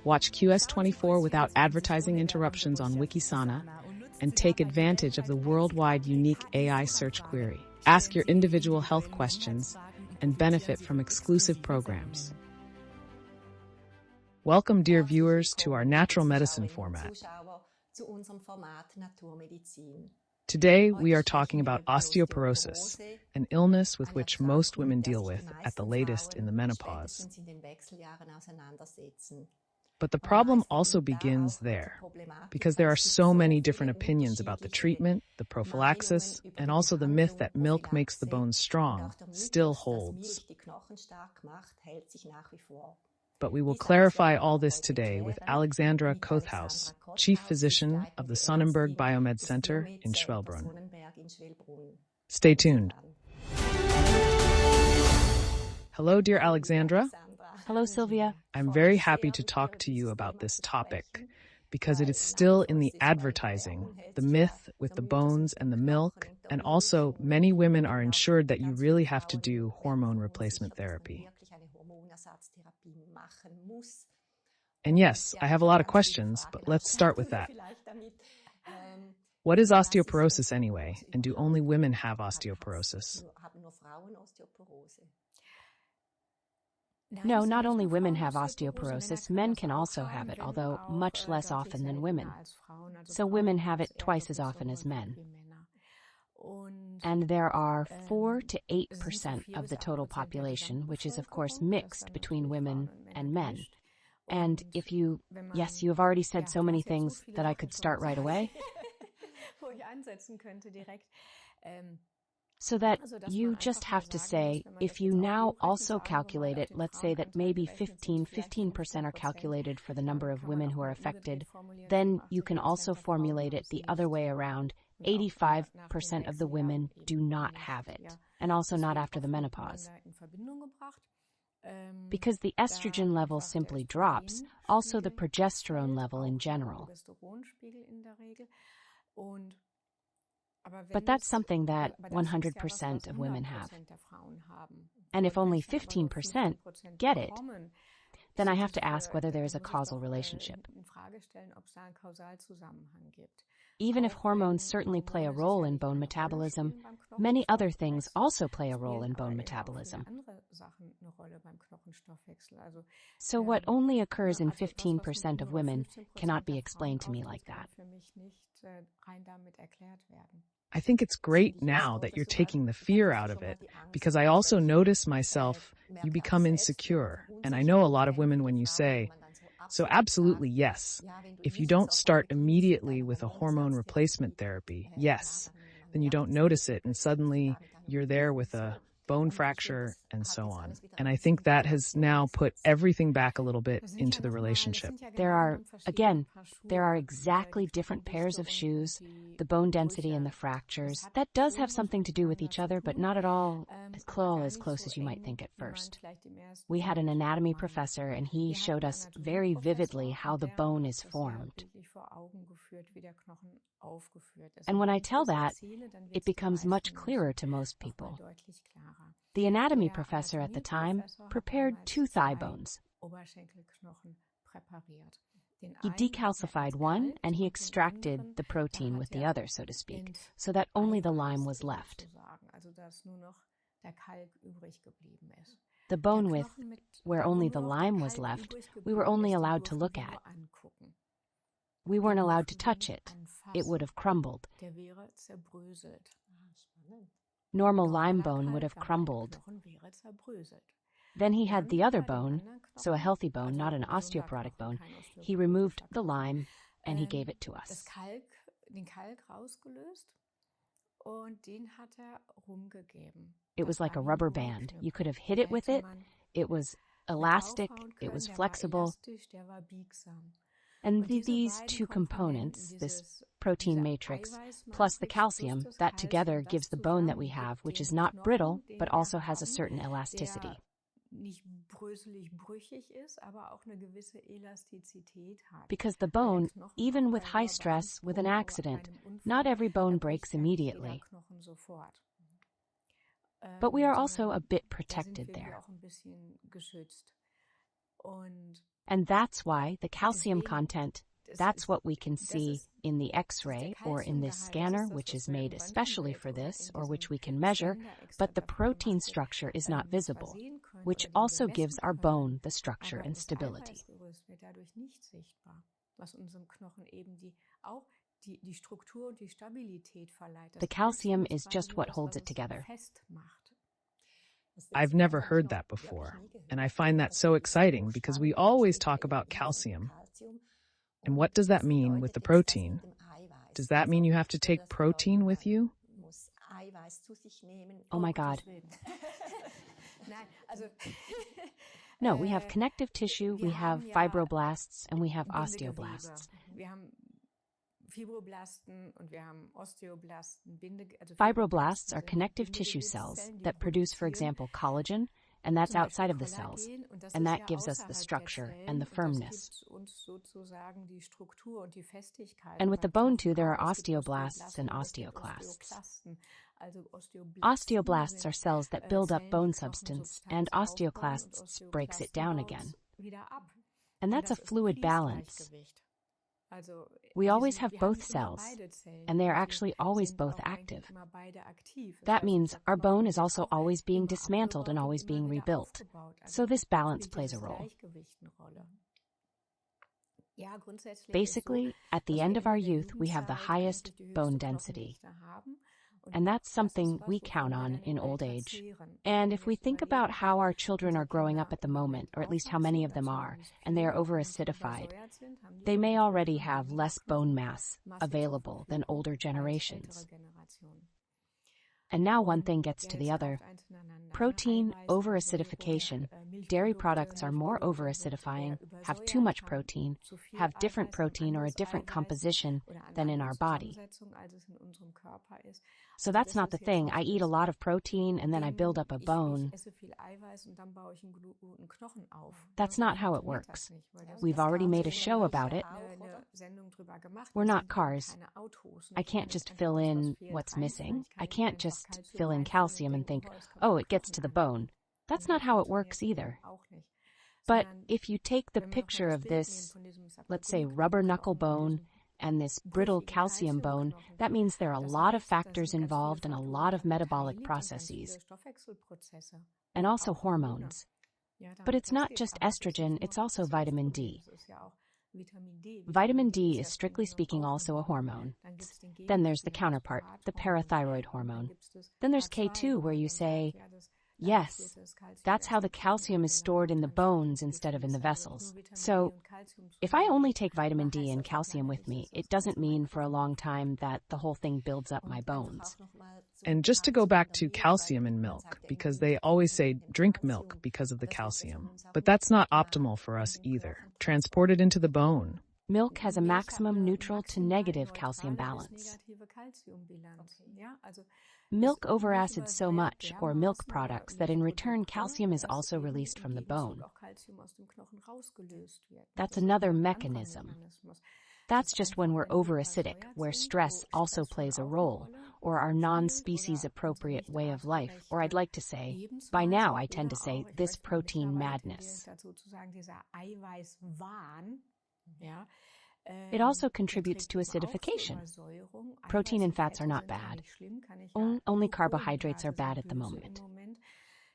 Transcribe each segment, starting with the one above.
Watch QS24 without advertising interruptions on Wikisana and take advantage of the worldwide unique AI search query. Ask your individual health questions and benefit from exclusive programs. Welcome, dear viewers, to our natural medicine format. Today, we are talking about osteoporosis, an illness with which most women deal with at the latest in the menopause. But the problem also begins there, because there are so many different opinions about the treatment, the prophylaxis, and also the myth that milk makes the bones strong still holds. But we will clarify all this today with Alexandra Kotthaus, Chief Physician of the Sonnenberg BioMed Center in Schwelbrunn. Stay tuned. Hello, dear Alexandra. Hello, Sylvia. I'm very happy to talk to you about this topic because it is still in the advertising, the myth with the bones and the milk, and also many women are assured that you really have to do hormone replacement therapy. And yes, I have a lot of questions, but let's start with that. What is osteoporosis anyway, and do only women have osteoporosis? No, not only women have osteoporosis, men can also have it, although much less often than women. So women have it twice as often as men. And there are 4 to 8% of the total population, which is of course mixed between women and men. And if you have already said so many things that I could start right away. So that you just have to say, if you now also calculate it, let's say that maybe 15% are calculated for the number of women who are affected, then you can also formulate it the other way around. 85% of the women do not have it, and also not after the menopause. Because the estrogen level simply drops, also the progesterone level in general. But that's something that 100% of women have. And if only 15% get it, then I have to ask whether there is a causal relationship. Even if hormones certainly play a role in bone metabolism, many other things also play a role in bone metabolism. So what only occurs in 15% of women cannot be explained to me like that. I think it's great now that you're taking the fear out of it, because I also notice myself, you become insecure. And I know a lot of women when you say, so absolutely yes, if you don't start immediately with a hormone replacement therapy, yes, then you don't notice it and suddenly you're there with a bone fracture and so on. And I think that has now put everything back a little bit into the relationship. There are exactly different pairs of shoes, the bone density and the fractures. That does have something to do with each other, but not at all as close as you might think at first. We had an anatomy professor, and he showed us very vividly how the bone is formed. And when I tell that, it becomes much clearer to most people. The anatomy professor at the time prepared 2 thigh bones. He decalcified one and he extracted the protein with the other, so to speak, so that only the lime was left. The bone where only the lime was left, we were only allowed to look at. We weren't allowed to touch it. It would have crumbled. Normal lime bone would have crumbled. Then he had the other bone, so a healthy bone, not an osteoporotic bone. He removed the lime and he gave it to us. It was like a rubber band. You could have hit it with it. It was elastic. It was flexible. And these 2 components, this protein matrix plus the calcium, that together gives the bone that we have, which is not brittle, but also has a certain elasticity. Because the bone, even with high stress, with an accident, not every bone breaks immediately. But we are also a bit protected there. And that's why the calcium content, that's what we can see in the X-ray or in this scanner, which is made especially for this, or which we can measure, but the protein structure is not visible, which also gives our bone the structure and stability. The calcium is just what holds it together. I've never heard that before, and I find that so exciting because we always talk about calcium. And what does that mean with the protein? Does that mean you have to take protein with you? Oh my God. No, we have connective tissue, we have fibroblasts, and we have osteoblasts. Fibroblasts are connective tissue cells that produce, for example, collagen, and that's outside of the cells, and that gives us the structure and the firmness. And with the bone too, there are osteoblasts and osteoclasts. Osteoblasts are cells that build up bone substance, and osteoclasts breaks it down again. And that's a fluid balance. We always have both cells, and they are actually always both active. That means our bone is also always being dismantled and always being rebuilt. So this balance plays a role. Basically, at the end of our youth, we have the highest bone density. And that's something we count on in old age. And if we think about how our children are growing up at the moment, or at least how many of them are, and they are over-acidified, they may already have less bone mass available than older generations. And now one thing gets to the other. Protein over-acidification. Dairy products are more over-acidifying, have too much protein, have different protein or a different composition than in our body. So that's not the thing. I eat a lot of protein and then I build up a bone. That's not how it works. We've already made a show about it. We're not cars. I can't just fill in what's missing. I can't just fill in calcium and think, oh, it gets to the bone. That's not how it works either. But if you take the picture of this, let's say, rubber knuckle bone and this brittle calcium bone, that means there are a lot of factors involved and a lot of metabolic processes, and also hormones. But it's not just estrogen, it's also vitamin D. Vitamin D is strictly speaking also a hormone. Then there's the counterpart, the parathyroid hormone. Then there's K2, where you say, yes, that's how the calcium is stored in the bones instead of in the vessels. So, if I only take vitamin D and calcium with me, it doesn't mean for a long time that the whole thing builds up my bones. And just to go back to calcium in milk, because they always say drink milk because of the calcium. But that's not optimal for us either. Transport it into the bone. Milk has a maximum neutral to negative calcium balance. Milk overacids so much, or milk products, that in return calcium is also released from the bone. That's another mechanism. That's just when we're overacidic, where stress also plays a role, or our non-species appropriate way of life, or I'd like to say, by now I tend to say, this protein madness. It also contributes to acidification. Protein and fats are not bad. Only carbohydrates are bad at the moment.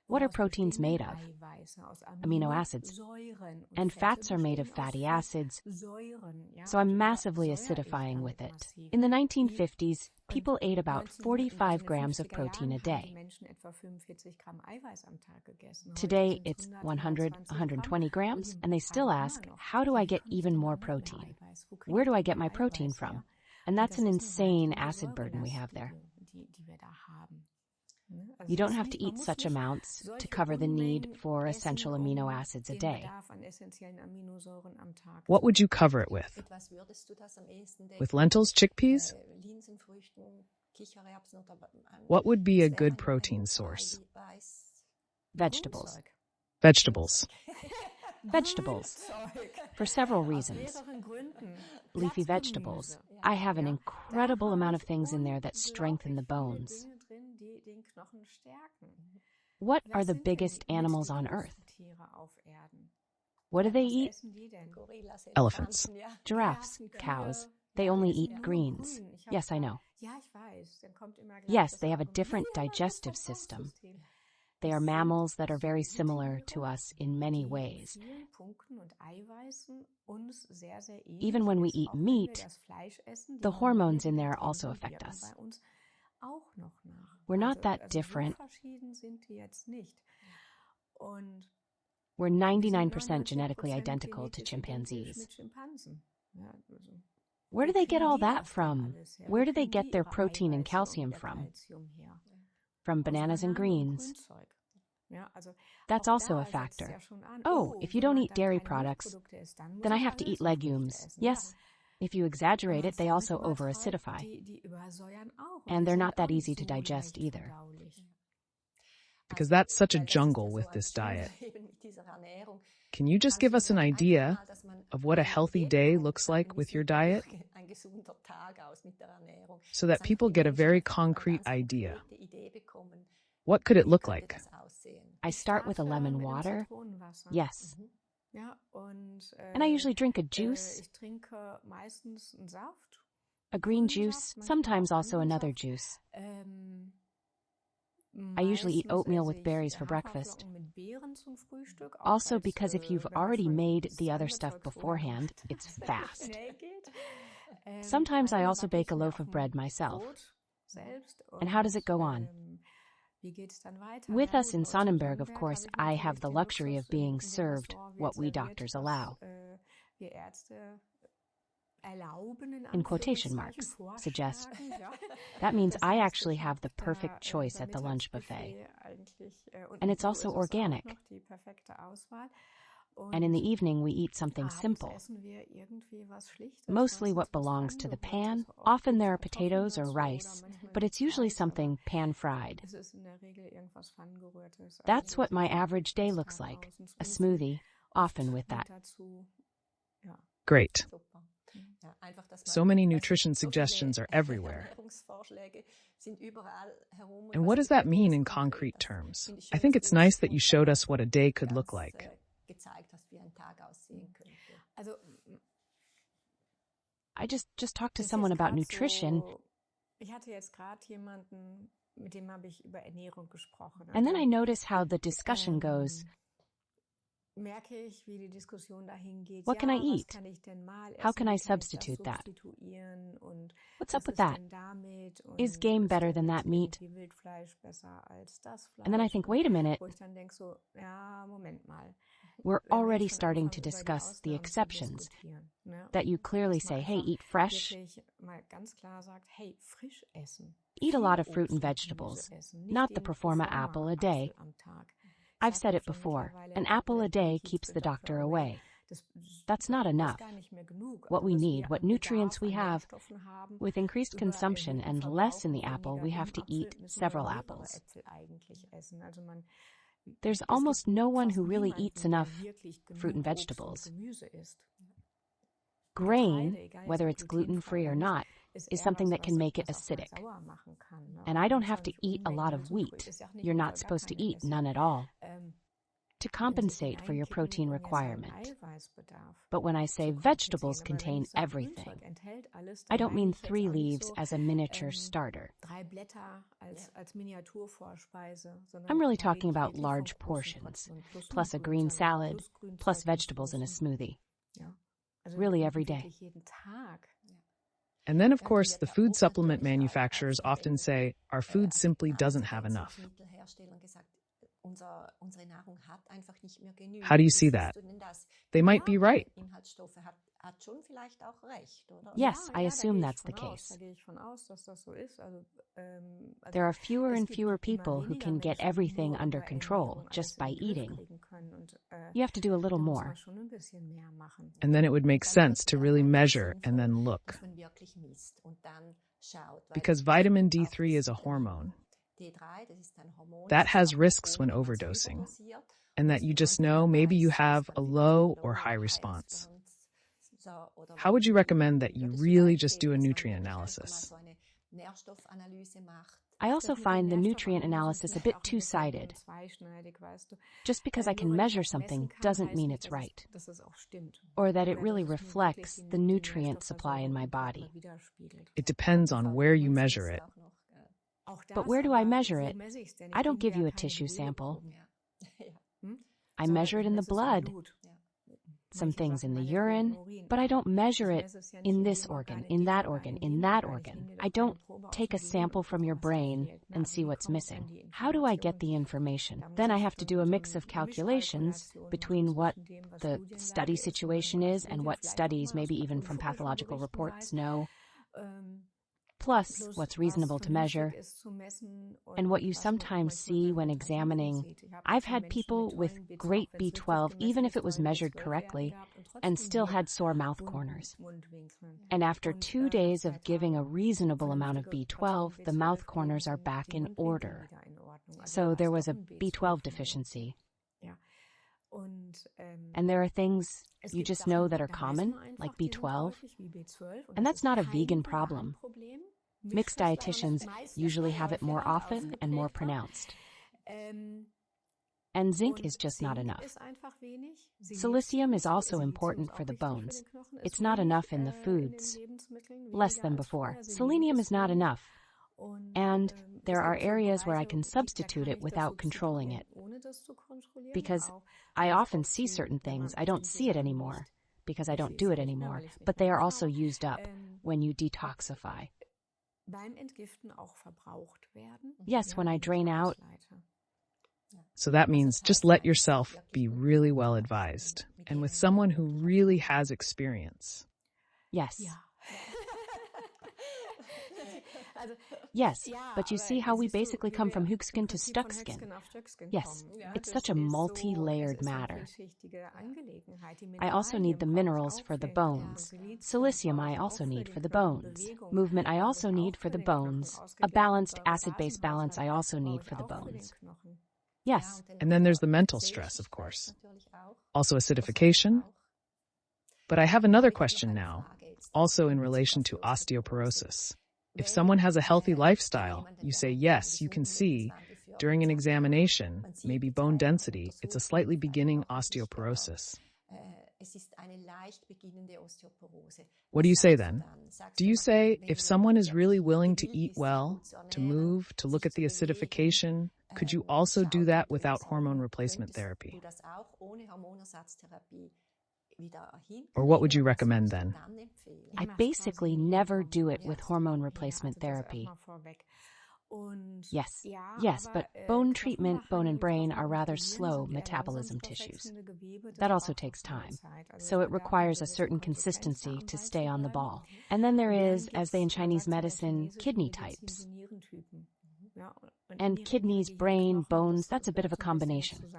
What are proteins made of? Amino acids. And fats are made of fatty acids. So I'm massively acidifying with it. In the 1950s, people ate about 45 grams of protein a day. Today, it's 100, 120 grams, and they still ask, how do I get even more protein? Where do I get my protein from? And that's an insane acid burden we have there. You don't have to eat such amounts to cover the need for essential amino acids a day. What would you cover it with? With lentils, chickpeas? What would be a good protein source? Vegetables. Vegetables. Vegetables. For several reasons. Leafy vegetables. I have an incredible amount of things in there that strengthen the bones. What are the biggest animals on Earth? What do they eat? Elephants. Giraffes, cows. They only eat greens. Yes, I know. Yes, they have a different digestive system. They are mammals that are very similar to us in many ways. Even when we eat meat, the hormones in there also affect us. We're not that different. We're 99% genetically identical to chimpanzees. Where do they get all that from? Where do they get their protein and calcium from? From bananas and greens. That's also a factor. Oh, if you don't eat dairy products, then I have to eat legumes. Yes, if you exaggerate it, they also over-acidify. And they're not that easy to digest either. Because that's such a jungle with this diet. Can you just give us an idea of what a healthy day looks like with your diet? So that people get a very concrete idea. What could it look like? I start with a lemon water. Yes. And I usually drink a juice, a green juice, sometimes also another juice. I usually eat oatmeal with berries for breakfast. Also because if you've already made the other stuff beforehand, it's fast. Sometimes I also bake a loaf of bread myself. And how does it go on? With us in Sonnenberg, of course, I have the luxury of being served what we doctors allow. In quotation marks, suggest. That means I actually have the perfect choice at the lunch buffet. And it's also organic. And in the evening, we eat something simple. Mostly what belongs to the pan. Often there are potatoes or rice, but it's usually something pan-fried. That's what my average day looks like. A smoothie, often with that. Great. So many nutrition suggestions are everywhere. And what does that mean in concrete terms? I think it's nice that you showed us what a day could look like. I just talked to someone about nutrition, and then I notice how the discussion goes. What can I eat? How can I substitute that? What's up with that? Is game better than that meat? And then I think, wait a minute. We're already starting to discuss the exceptions. That you clearly say, hey, eat fresh. Eat a lot of fruit and vegetables, not the proforma apple a day. I've said it before, an apple a day keeps the doctor away. That's not enough. What we need, what nutrients we have, with increased consumption and less in the apple, we have to eat several apples. There's almost no one who really eats enough fruit and vegetables. Grain, whether it's gluten-free or not, is something that can make it acidic. And I don't have to eat a lot of wheat. You're not supposed to eat none at all to compensate for your protein requirement. But when I say vegetables contain everything, I don't mean 3 leaves as a miniature starter. I'm really talking about large portions, plus a green salad, plus vegetables in a smoothie. Really every day. And then, of course, the food supplement manufacturers often say our food simply doesn't have enough. How do you see that? They might be right. Yes, I assume that's the case. There are fewer and fewer people who can get everything under control just by eating. You have to do a little more. And then it would make sense to really measure and then look. Because vitamin D3 is a hormone. That has risks when overdosing. And that you just know maybe you have a low or high response. How would you recommend that you really just do a nutrient analysis? I also find the nutrient analysis a bit two-sided. Just because I can measure something doesn't mean it's right, or that it really reflects the nutrient supply in my body. It depends on where you measure it. But where do I measure it? I don't give you a tissue sample. I measure it in the blood, some things in the urine, but I don't measure it in this organ, in that organ, in that organ. I don't take a sample from your brain and see what's missing. How do I get the information? Then I have to do a mix of calculations between what the study situation is and what studies, maybe even from pathological reports, know, plus what's reasonable to measure, and what you sometimes see when examining. I've had people with great B12, even if it was measured correctly, and still had sore mouth corners. And after 2 days of giving a reasonable amount of B12, the mouth corners are back in order. So there was a B12 deficiency. And there are things you just know that are common, like B12, and that's not a vegan problem. Mixed dietitians usually have it more often and more pronounced. And zinc is just not enough. Silicium is also important for the bones. It's not enough in the foods, less than before. Selenium is not enough. And there are areas where I can substitute it without controlling it. Because I often see certain things, I don't see it anymore, because I don't do it anymore, but they are also used up when you detoxify. Yes, when I drain out. So that means just let yourself be really well advised and with someone who really has experience. Yes. Yes, but you see how we basically come from hook skin to stuck skin. Yes, it's such a multi-layered matter. I also need the minerals for the bones. Silicium I also need for the bones. Movement I also need for the bones. A balanced acid-base balance I also need for the bones. Yes. And then there's the mental stress, of course. Also acidification. But I have another question now, also in relation to osteoporosis. If someone has a healthy lifestyle, you say, yes, you can see, during an examination, maybe bone density, it's a slightly beginning osteoporosis. What do you say then? Do you say, if someone is really willing to eat well, to move, to look at the acidification, could you also do that without hormone replacement therapy? Or what would you recommend then? I basically never do it with hormone replacement therapy. Yes, but bone treatment, bone and brain are rather slow metabolism tissues. That also takes time, so it requires a certain consistency to stay on the ball. And then there is, as they in Chinese medicine, kidney types. And kidneys, brain, bones, that's a bit of a combination.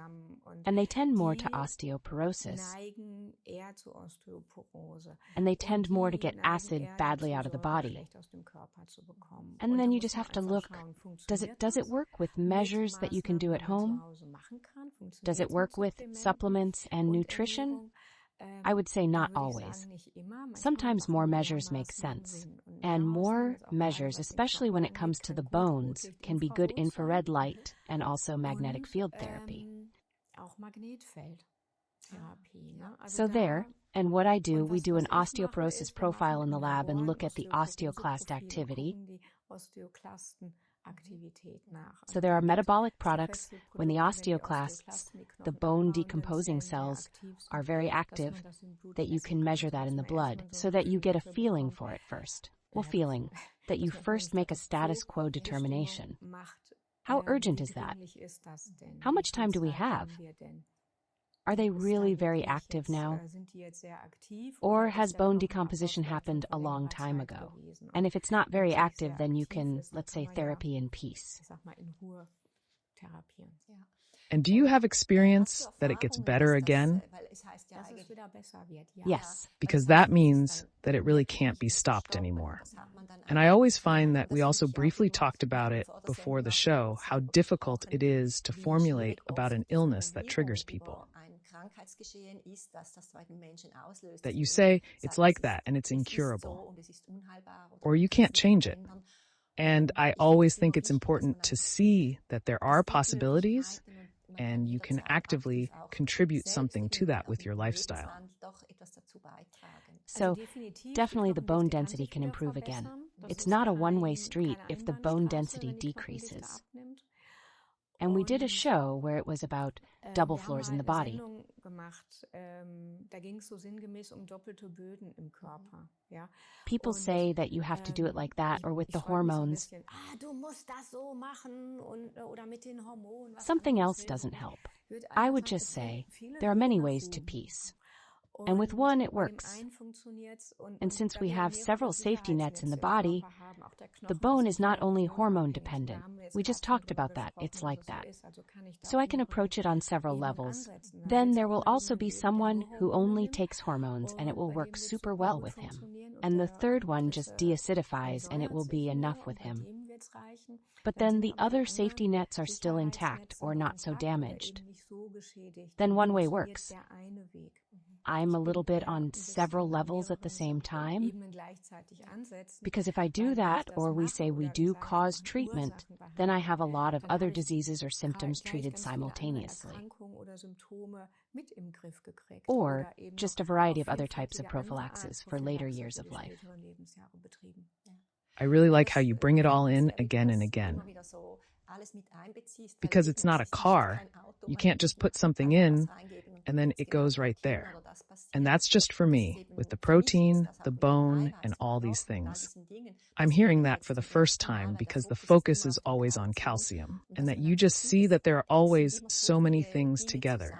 And they tend more to osteoporosis. And they tend more to get acid badly out of the body. And then you just have to look, does it work with measures that you can do at home? Does it work with supplements and nutrition? I would say not always. Sometimes more measures make sense. And more measures, especially when it comes to the bones, can be good infrared light and also magnetic field therapy. So there, and what I do, we do an osteoporosis profile in the lab and look at the osteoclast activity. So there are metabolic products when the osteoclasts, the bone decomposing cells, are very active, that you can measure that in the blood, so that you get a feeling for it first. Well, feeling, that you first make a status quo determination. How urgent is that? How much time do we have? Are they really very active now? Or has bone decomposition happened a long time ago? And if it's not very active, then you can, let's say, therapy in peace. And do you have experience that it gets better again? Yes. Because that means that it really can't be stopped anymore. And I always find that we also briefly talked about it before the show, how difficult it is to formulate about an illness that triggers people. That you say, it's like that and it's incurable. Or you can't change it. And I always think it's important to see that there are possibilities and you can actively contribute something to that with your lifestyle. So definitely the bone density can improve again. It's not a one-way street if the bone density decreases. And we did a show where it was about double floors in the body. People say that you have to do it like that or with the hormones. Something else doesn't help. I would just say there are many ways to peace. And with one, it works. And since we have several safety nets in the body, the bone is not only hormone dependent. We just talked about that. It's like that. So I can approach it on several levels. Then there will also be someone who only takes hormones and it will work super well with him. And the third one just deacidifies and it will be enough with him. But then the other safety nets are still intact or not so damaged. Then one way works. I'm a little bit on several levels at the same time. Because if I do that, or we say we do cause treatment, then I have a lot of other diseases or symptoms treated simultaneously. Or just a variety of other types of prophylaxis for later years of life. I really like how you bring it all in again and again. Because it's not a car. You can't just put something in and then it goes right there. And that's just for me, with the protein, the bone, and all these things. I'm hearing that for the first time because the focus is always on calcium, and that you just see that there are always so many things together.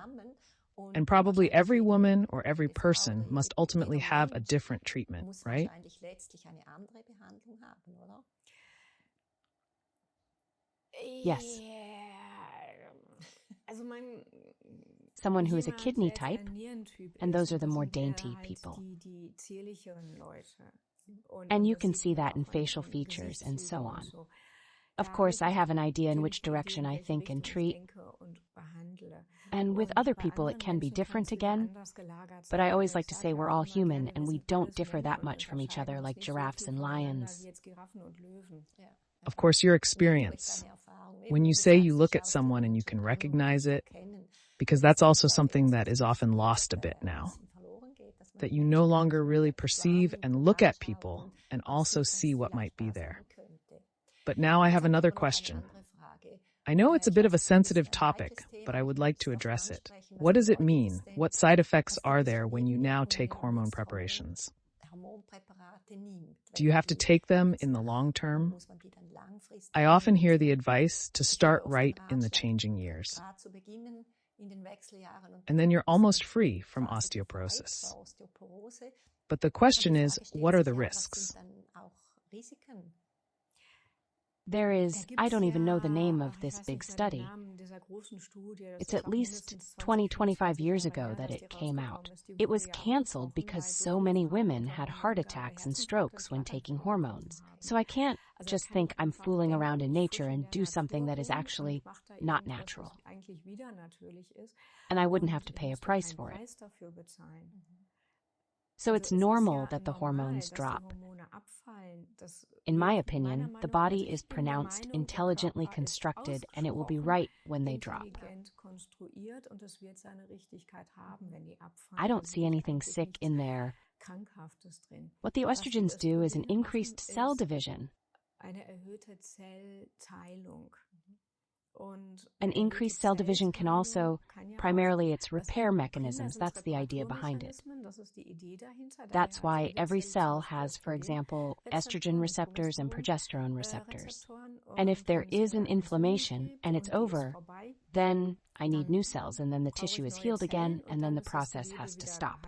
And probably every woman or every person must ultimately have a different treatment, right? Yes. Someone who is a kidney type, and those are the more dainty people. And you can see that in facial features and so on. Of course, I have an idea in which direction I think and treat. And with other people, it can be different again. But I always like to say we're all human and we don't differ that much from each other like giraffes and lions. Of course, your experience. When you say you look at someone and you can recognize it, because that's also something that is often lost a bit now. That you no longer really perceive and look at people and also see what might be there. But now I have another question. I know it's a bit of a sensitive topic, but I would like to address it. What does it mean? What side effects are there when you now take hormone preparations? Do you have to take them in the long term? I often hear the advice to start right in the changing years. And then you're almost free from osteoporosis. But the question is, what are the risks? There is, I don't even know the name of this big study. It's at least 25 years ago that it came out. It was canceled because so many women had heart attacks and strokes when taking hormones. So I can't just think I'm fooling around in nature and do something that is actually not natural. And I wouldn't have to pay a price for it. So it's normal that the hormones drop. In my opinion, the body is pronounced intelligently constructed and it will be right when they drop. I don't see anything sick in there. What the estrogens do is an increased cell division. An increased cell division can also, primarily it's repair mechanisms, that's the idea behind it. That's why every cell has, for example, estrogen receptors and progesterone receptors. And if there is an inflammation and it's over, then I need new cells and then the tissue is healed again and then the process has to stop.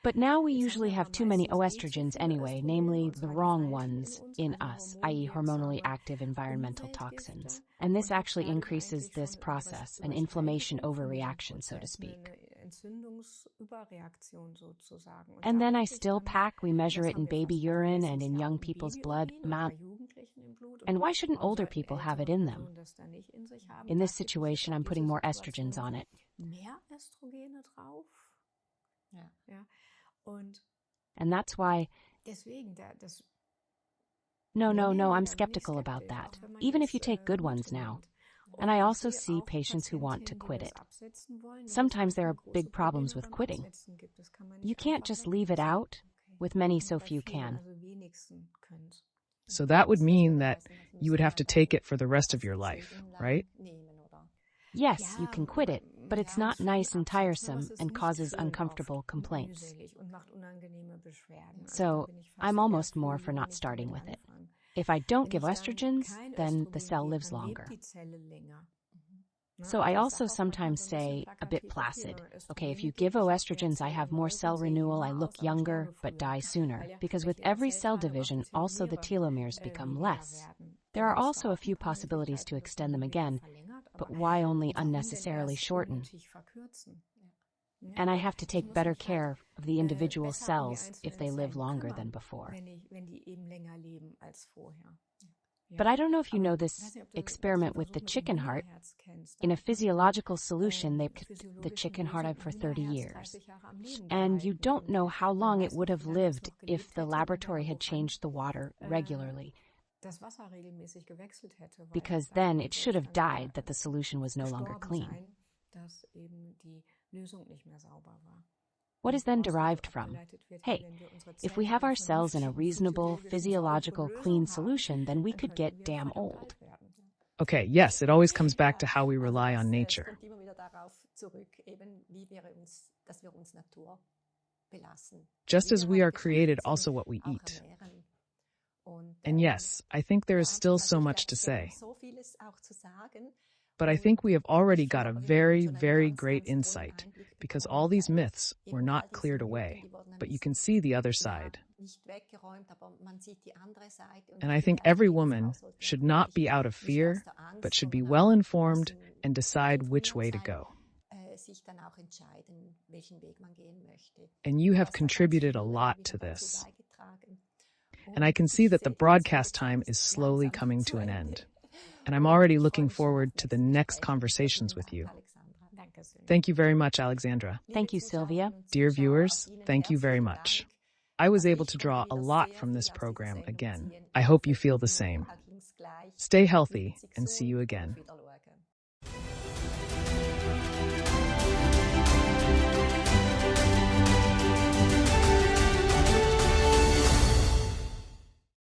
But now we usually have too many oestrogens anyway, namely the wrong ones in us, i.e. hormonally active environmental toxins. And this actually increases this process, an inflammation overreaction, so to speak. And then I still pack, we measure it in baby urine and in young people's blood. And why shouldn't older people have it in them? In this situation, I'm putting more estrogens on it. And that's why No, I'm skeptical about that, even if you take good ones now. And I also see patients who want to quit it. Sometimes there are big problems with quitting. You can't just leave it out. With many, so few can. So that would mean that you would have to take it for the rest of your life, right? Yes, you can quit it, but it's not nice and tiresome and causes uncomfortable complaints. So I'm almost more for not starting with it. If I don't give estrogens, then the cell lives longer. So I also sometimes say, a bit placid, okay, if you give estrogens, I have more cell renewal, I look younger, but die sooner. Because with every cell division, also the telomeres become less. There are also a few possibilities to extend them again, but why only unnecessarily shorten? And I have to take better care of the individual cells if they live longer than before. But I don't know if you know this experiment with the chicken heart. In a physiological solution, they kept the chicken heart up for 30 years. And you don't know how long it would have lived if the laboratory had changed the water regularly. Because then it should have died that the solution was no longer clean. What is then derived from? Hey, if we have our cells in a reasonable, physiological, clean solution, then we could get damn old. Okay, yes, it always comes back to how we rely on nature. Just as we are created, also what we eat. And yes, I think there is still so much to say. But I think we have already got a very, very great insight, because all these myths were not cleared away, but you can see the other side. And I think every woman should not be out of fear, but should be well informed and decide which way to go. And you have contributed a lot to this. And I can see that the broadcast time is slowly coming to an end. And I'm already looking forward to the next conversations with you. Thank you very much, Alexandra. Thank you, Sylvia. Dear viewers, thank you very much. I was able to draw a lot from this program again. I hope you feel the same. Stay healthy and see you again.